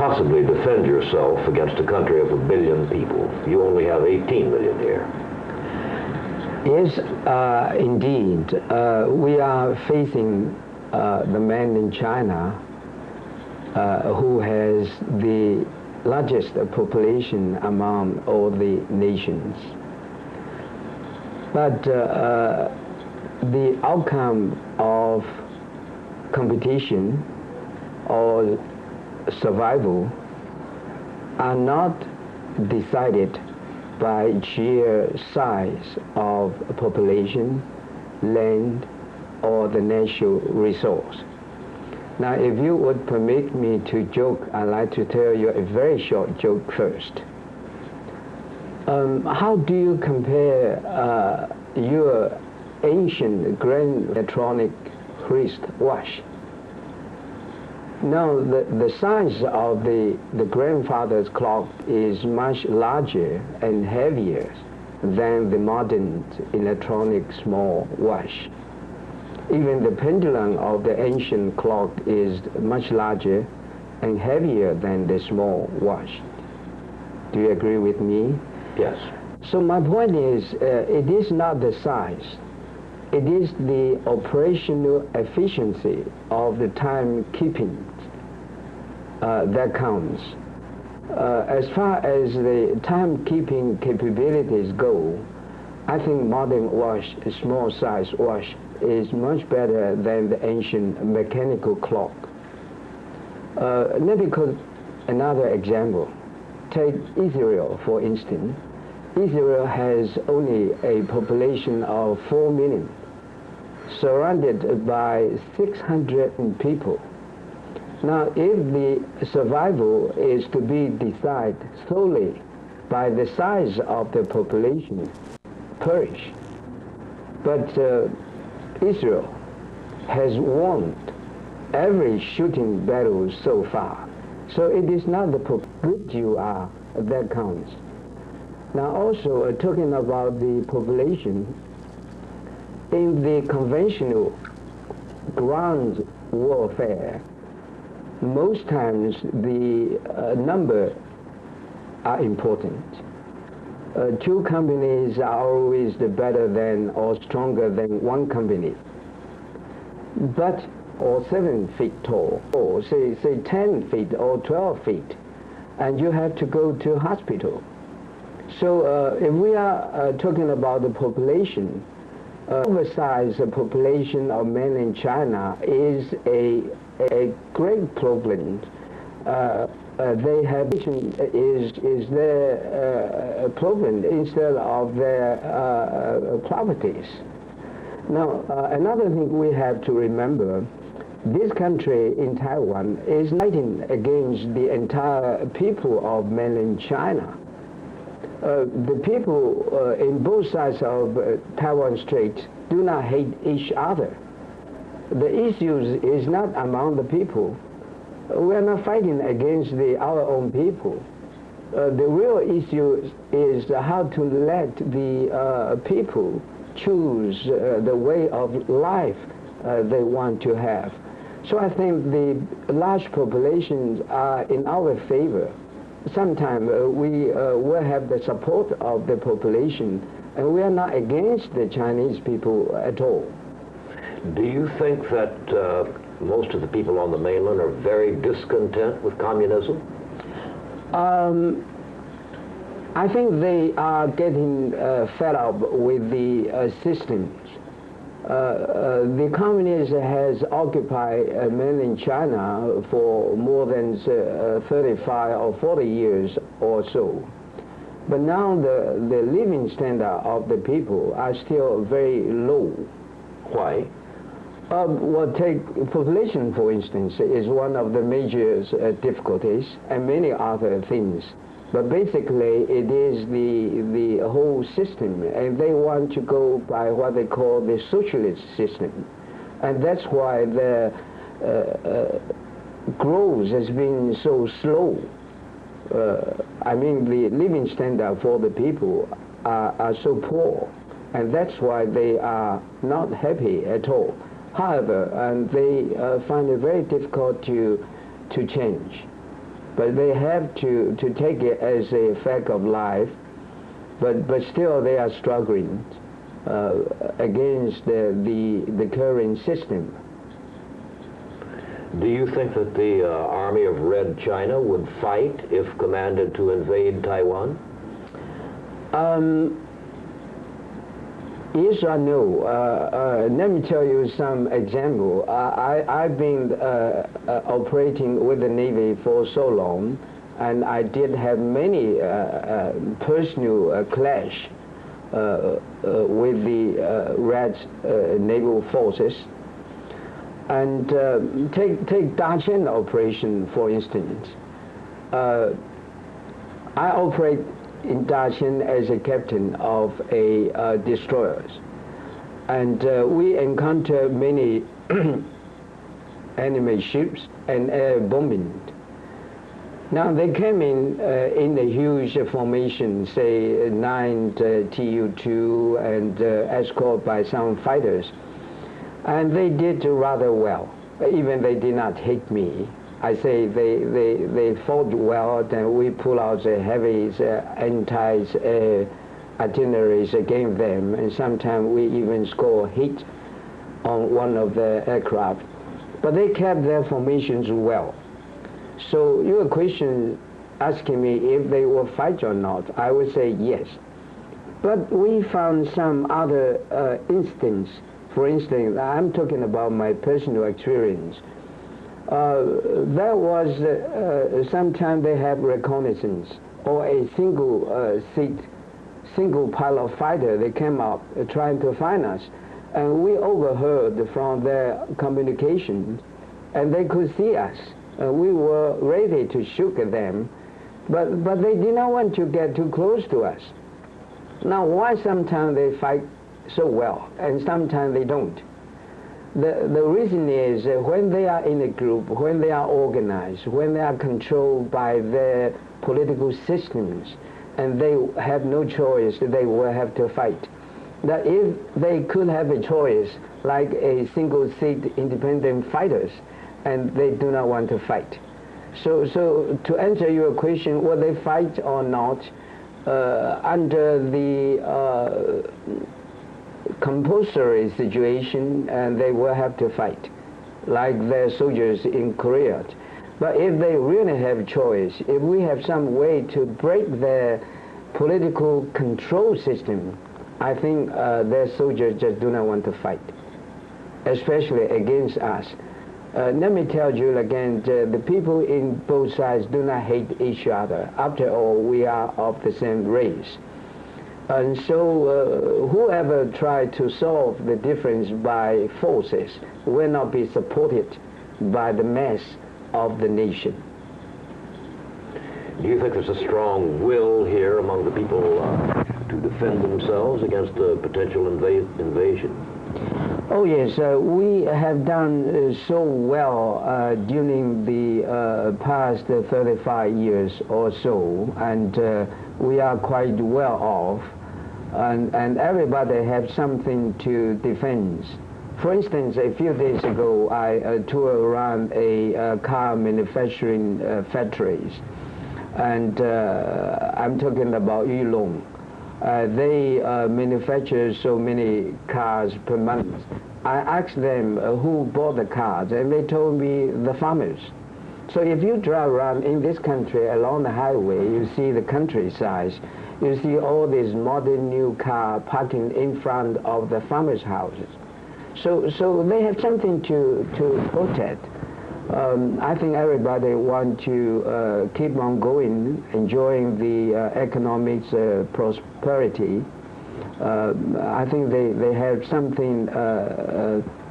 possibly defend yourself against a country of 1 billion people? You only have 18 million here. Yes, indeed. We are facing the man in China who has the largest population among all the nations. But the outcome of competition or survival are not decided by sheer size of population, land, or the natural resource. Now, if you would permit me to joke, I'd like to tell you a very short joke first. How do you compare your ancient grand electronic wristwatch? Now, the size of the grandfather's clock is much larger and heavier than the modern electronic small watch. Even the pendulum of the ancient clock is much larger and heavier than the small watch. Do you agree with me? Yes. So my point is, it is not the size. It is the operational efficiency of the timekeeping that counts. As far as the timekeeping capabilities go, I think modern watch, small size watch, is much better than the ancient mechanical clock. Let me quote another example. Take Israel, for instance. Israel has only a population of 4 million, surrounded by 600 people. Now, if the survival is to be decided solely by the size of the population, perish. But Israel has won every shooting battle so far. So it is not the good you are that counts. Now also, talking about the population, in the conventional ground warfare, most times the number are important. Two companies are always better than or stronger than one company. But, or 7 feet tall, or say 10 feet or 12 feet, and you have to go to hospital. So if we are talking about the population, oversized population of mainland China is a great problem. They have is their problem instead of their properties. Now, another thing we have to remember, this country in Taiwan is fighting against the entire people of mainland China. The people in both sides of Taiwan Strait do not hate each other. The issue is not among the people. We are not fighting against our own people. The real issue is how to let the people choose the way of life they want to have. So I think the large populations are in our favor. Sometimes we will have the support of the population, and we are not against the Chinese people at all. Do you think that most of the people on the mainland are very discontent with communism? I think they are getting fed up with the systems. The communism has occupied mainland China for more than 35 or 40 years or so. But now the living standard of the people are still very low. Why? Well, take population, for instance, is one of the major difficulties, and many other things. But basically, it is the whole system, and they want to go by what they call the socialist system. And that's why the growth has been so slow. I mean, the living standard for the people are so poor, and that's why they are not happy at all. However, and they find it very difficult to change. but they have to take it as a fact of life. But still, they are struggling against the current system. Do you think that the Army of Red China would fight if commanded to invade Taiwan? Yes or no? Let me tell you some example. I've been operating with the Navy for so long, and I did have many personal clash with the Red Naval Forces. And take Dacheng operation, for instance. I operate in Dacheng as a captain of a destroyers. And we encounter many enemy ships and air bombing. Now they came in a huge formation, say 9 Tu-2 and escorted by some fighters. And they did rather well, even they did not hit me. I say they fought well, then we pull out the heavy anti-artilleries against them, and sometimes we even score hit on one of the aircraft. But they kept their formations well. So your question asking me if they will fight or not, I would say yes. But we found some other instance. For instance, I'm talking about my personal experience. There was sometimes they have reconnaissance or a single pilot fighter. They came up trying to find us, and we overheard from their communication, and they could see us. We were ready to shoot at them, but they did not want to get too close to us. Now, why sometimes they fight so well and sometimes they don't? The reason is when they are in a group, when they are organized, when they are controlled by their political systems, and they have no choice, they will have to fight. That if they could have a choice, like a single-seat independent fighters, and they do not want to fight. So to answer your question, will they fight or not? Under the compulsory situation, and they will have to fight, like their soldiers in Korea. But if they really have choice, if we have some way to break their political control system, I think their soldiers just do not want to fight, especially against us. Let me tell you again, the people in both sides do not hate each other. After all, we are of the same race. And so whoever tried to solve the difference by forces will not be supported by the mass of the nation. Do you think there's a strong will here among the people to defend themselves against a potential invasion? Oh yes, we have done so well during the past 35 years or so, and we are quite well off, and everybody has something to defend. For instance, a few days ago, I toured around a car manufacturing factories, and I'm talking about Yulong. They manufacture so many cars per month. I asked them who bought the cars, and they told me the farmers. So if you drive around in this country along the highway, you see the countryside, you see all these modern new cars parking in front of the farmers' houses. So they have something to protect. I think everybody wants to keep on going, enjoying the economic prosperity. I think they have something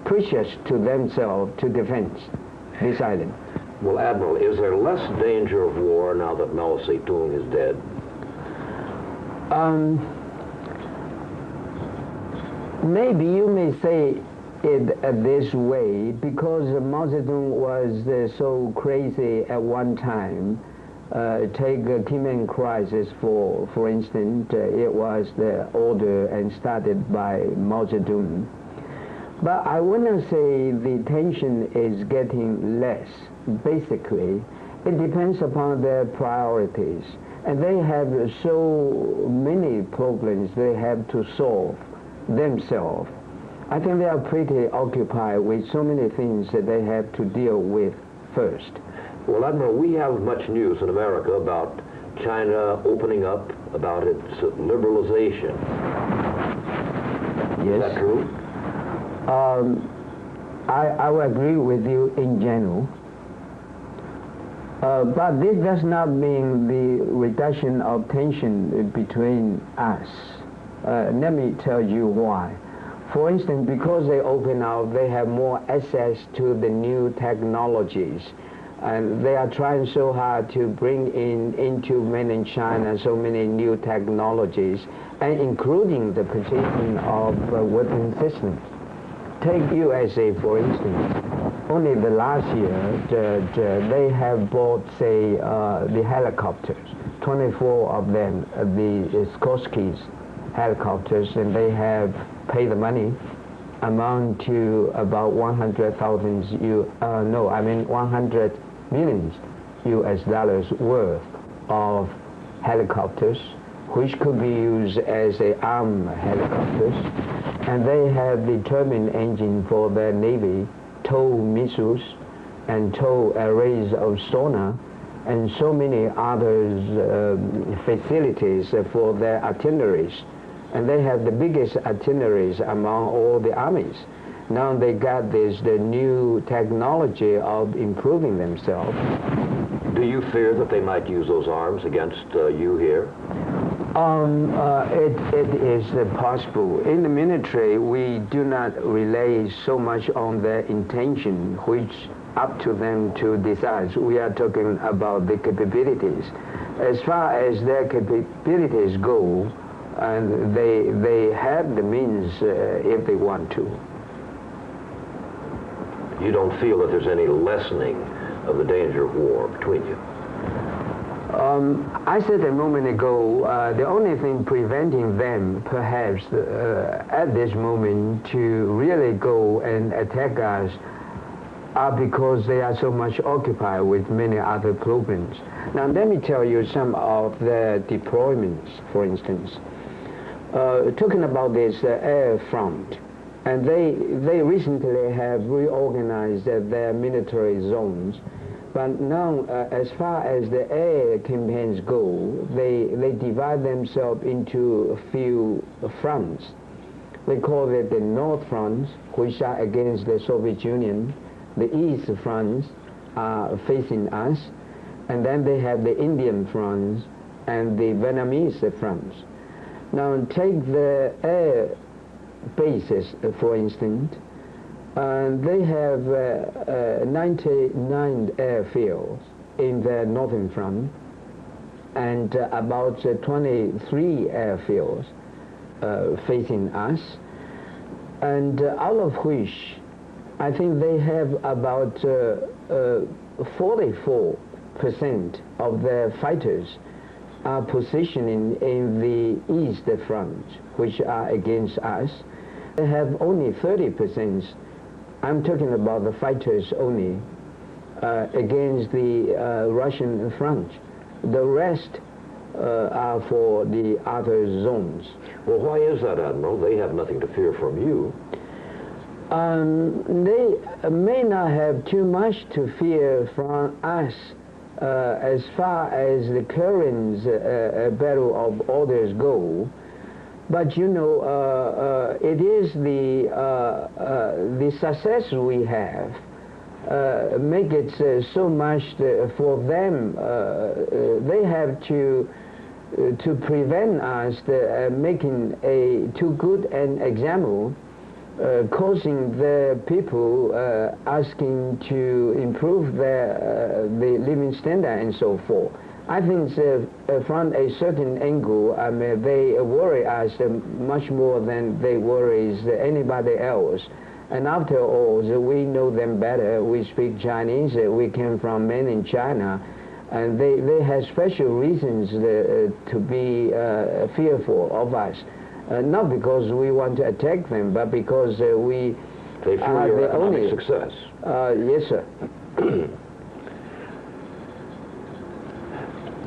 precious to themselves to defend this island. Well, Admiral, is there less danger of war now that Mao Zedong is dead? Maybe you may say it this way, because Mao Zedong was so crazy at one time. Take the Crimean crisis for instance. It was the order and started by Mao Zedong. But I wouldn't say the tension is getting less. Basically, It depends upon their priorities. And they have so many problems they have to solve themselves. I think they are pretty occupied with so many things that they have to deal with first. Well, Admiral, we have much news in America about China opening up, about its liberalization. Yes. Is that true? I will agree with you in general. But this does not mean the reduction of tension between us. Let me tell you why. For instance, because they open up, they have more access to the new technologies. And they are trying so hard to bring into mainland China so many new technologies, and including the position of weapon systems. Take USA, for instance. Only the last year, they have bought, say, the helicopters, 24 of them, the Skorsky's helicopters, and they have paid the money, amount to about 100,000 100 millions US dollars worth of helicopters, which could be used as armed helicopters. And they have determined engine for their Navy, tow missiles, and tow arrays of sonar, and so many other facilities for their artilleries. And they have the biggest artilleries among all the armies. Now they got the new technology of improving themselves. Do you fear that they might use those arms against you here? It is possible. In the military, we do not rely so much on their intention, which up to them to decide. We are talking about the capabilities. As far as their capabilities go, and they have the means if they want to. You don't feel that there's any lessening of the danger of war between you? I said a moment ago, the only thing preventing them, perhaps, at this moment to really go and attack us are because they are so much occupied with many other problems. Now, let me tell you some of the deployments, for instance. Talking about this air front, and they recently have reorganized their military zones. But now, as far as the air campaigns go, they divide themselves into a few fronts. They call it the North fronts, which are against the Soviet Union. The East fronts are facing us. And then they have the Indian fronts and the Vietnamese fronts. Now, take the air bases, for instance. They have 99 airfields in the northern front and about 23 airfields facing us, and out of which I think they have about 44% of their fighters are positioning in the east front, which are against us. They have only 30%. I'm talking about the fighters only against the Russian front. The rest are for the other zones. Well, why is that, Admiral? They have nothing to fear from you. They may not have too much to fear from us as far as the current battle of orders go. But you know, it is the success we have make it so much for them. They have to prevent us making a too good an example, causing the people asking to improve the living standard and so forth. I think from a certain angle, they worry us much more than they worry anybody else. And after all, we know them better. We speak Chinese. We came from mainland China. And they have special reasons to be fearful of us. Not because we want to attack them, but because we are the only success. Yes, sir.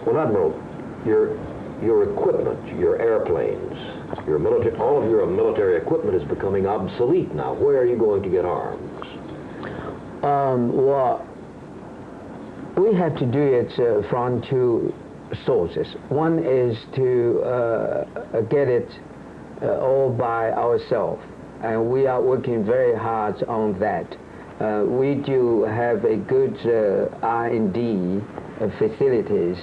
Well, Admiral, your equipment, your airplanes, your military, all of your military equipment is becoming obsolete now. Where are you going to get arms? Well, we have to do it from two sources. One is to get it all by ourselves, and we are working very hard on that. We do have a good R&D facilities.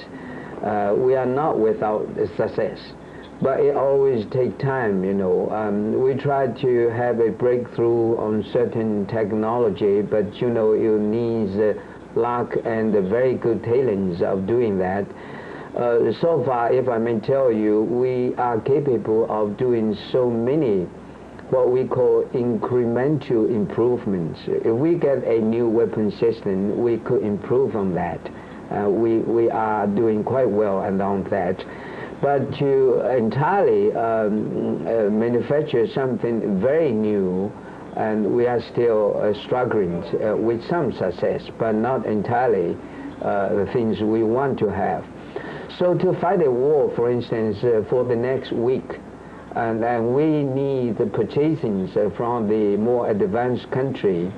We are not without success, but it always takes time, you know. We try to have a breakthrough on certain technology, but you know, you need luck and very good talents of doing that. So far, if I may tell you, we are capable of doing so many what we call incremental improvements. If we get a new weapon system, we could improve on that. We are doing quite well on that. But to entirely manufacture something very new, and we are still struggling with some success, but not entirely the things we want to have. So to fight a war, for instance, for the next week, and we need the purchasing from the more advanced country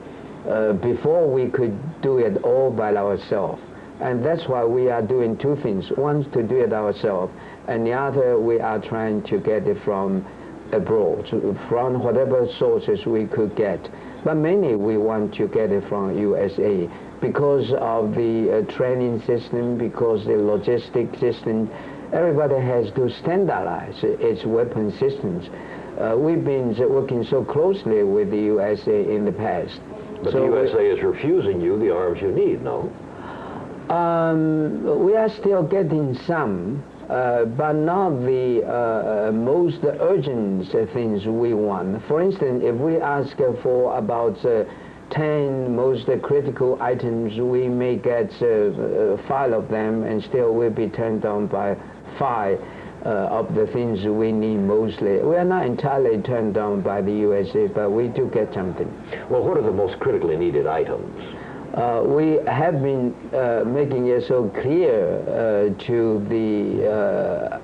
before we could do it all by ourselves. And that's why we are doing two things. One, to do it ourselves, and the other, we are trying to get it from abroad, from whatever sources we could get. But mainly we want to get it from USA because of the training system, because the logistic system. Everybody has to standardize its weapon systems. We've been working so closely with the USA in the past. But so the USA is refusing you the arms you need, no? We are still getting some, but not the most urgent things we want. For instance, if we ask for about 10 most critical items, we may get 5 of them, and still will be turned down by 5 of the things we need mostly. We are not entirely turned down by the USA, but we do get something. Well, what are the most critically needed items? We have been making it so clear to the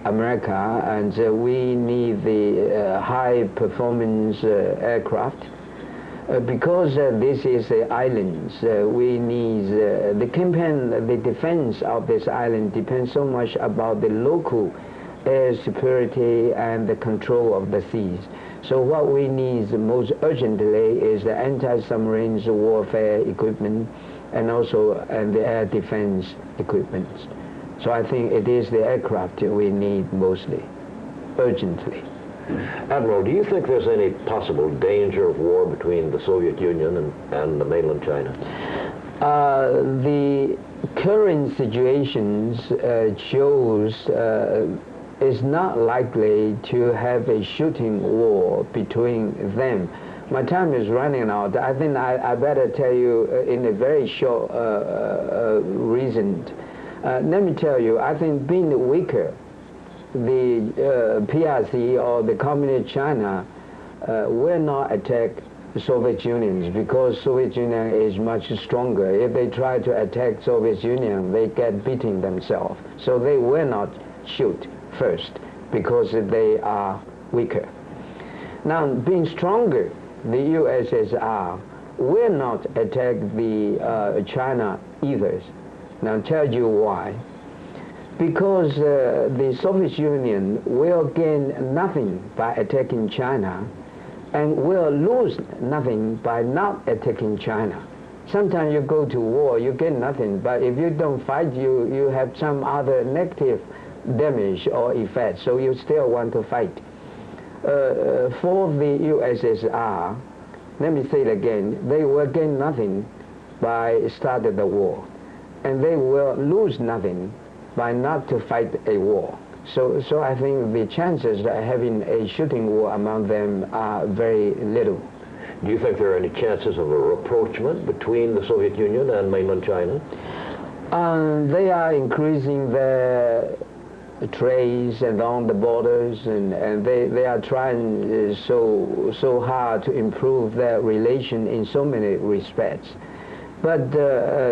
America, and we need the high performance aircraft. Because this is the islands, we need the campaign, the defense of this island depends so much about the local air security and the control of the seas. So what we need most urgently is the anti-submarine warfare equipment and also the air defense equipment. So I think it is the aircraft we need mostly, urgently. Admiral, do you think there's any possible danger of war between the Soviet Union and the mainland China? The current situations shows is not likely to have a shooting war between them. My time is running out. I think I better tell you in a very short reason. Let me tell you, I think being weaker, the PRC or the Communist China will not attack the Soviet Union because Soviet Union is much stronger. If they try to attack Soviet Union, they get beating themselves. So they will not shoot first because they are weaker. Now, being stronger, the USSR will not attack the China either. Now, I'll tell you why. Because the Soviet Union will gain nothing by attacking China and will lose nothing by not attacking China. Sometimes you go to war, you get nothing, but if you don't fight, you have some other negative damage or effect, so you still want to fight. For the USSR, let me say it again, they will gain nothing by starting the war, and they will lose nothing by not to fight a war. So I think the chances of having a shooting war among them are very little. Do you think there are any chances of a rapprochement between the Soviet Union and mainland China? They are increasing their trades along the borders, and they are trying so hard to improve their relation in so many respects. But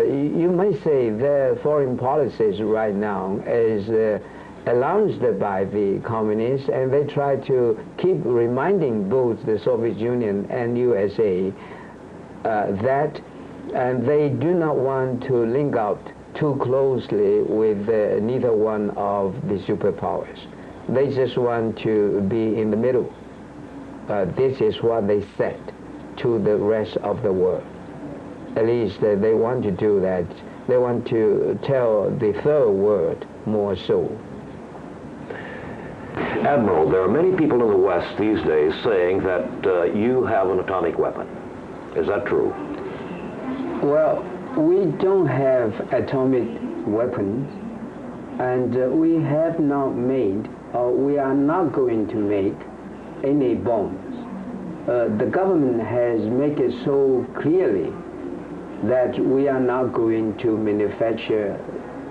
you might say their foreign policies right now is announced by the communists, and they try to keep reminding both the Soviet Union and USA that, and they do not want to link out too closely with neither one of the superpowers. They just want to be in the middle. This is what they said to the rest of the world. At least they want to do that. They want to tell the third world more so. Admiral, there are many people in the West these days saying that you have an atomic weapon. Is that true? Well, we don't have atomic weapons, and we have not made, or we are not going to make any bombs. The government has made it so clearly that we are not going to manufacture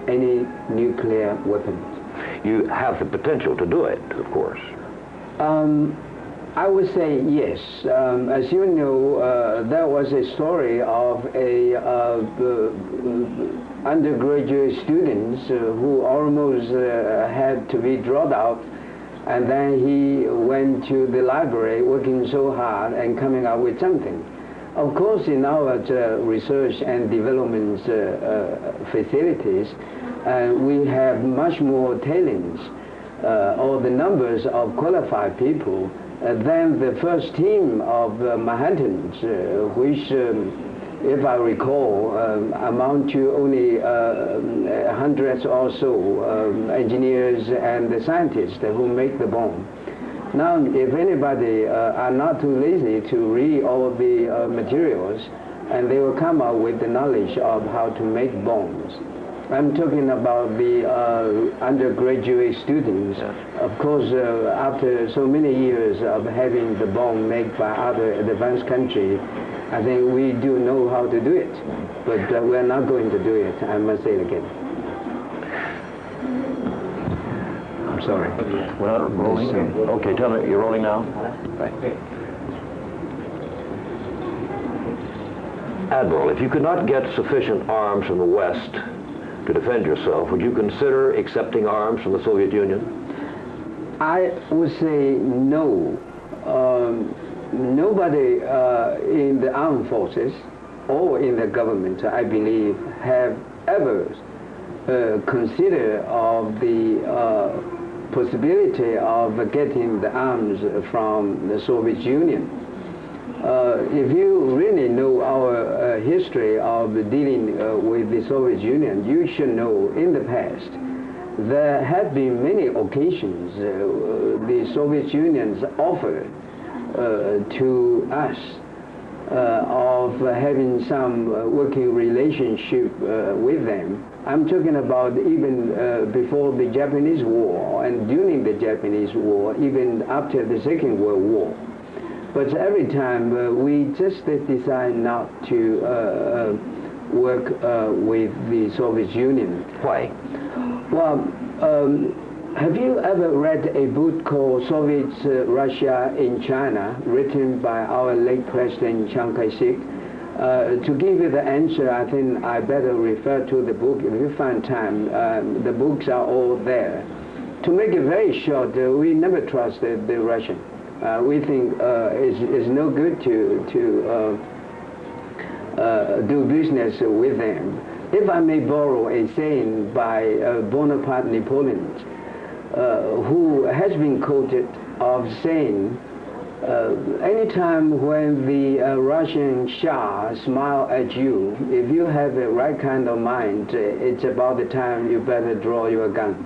any nuclear weapons. You have the potential to do it, of course. I would say yes. As you know, there was a story of a undergraduate students who almost had to be dropped out, and then he went to the library working so hard and coming up with something. Of course, in our research and development facilities, we have much more talents or the numbers of qualified people than the first team of Manhattans, which, if I recall, amount to only hundreds or so engineers and scientists who make the bomb. Now, if anybody are not too lazy to read all the materials, and they will come up with the knowledge of how to make bombs. I'm talking about the undergraduate students. Of course, after so many years of having the bomb made by other advanced countries, I think we do know how to do it. But we're not going to do it, I must say it again. I'm sorry. We're not rolling? Okay, tell me, you're rolling now? Right. Admiral, if you could not get sufficient arms from the West to defend yourself, would you consider accepting arms from the Soviet Union? I would say no. Nobody in the armed forces or in the government, I believe, have ever considered of the possibility of getting the arms from the Soviet Union. If you really know our history of dealing with the Soviet Union, you should know in the past there have been many occasions the Soviet Union's offered to us of having some working relationship with them. I'm talking about even before the Japanese War and during the Japanese War, even after the Second World War. But every time we just decide not to work with the Soviet Union. Why? Well, have you ever read a book called Soviet Russia in China, written by our late President Chiang Kai-shek? To give you the answer, I think I better refer to the book. If you find time, the books are all there. To make it very short, we never trusted the Russian. We think it's no good to do business with them. If I may borrow a saying by Bonaparte Napoleon, who has been quoted of saying, anytime when the Russian Shah smile at you, if you have the right kind of mind, it's about the time you better draw your gun.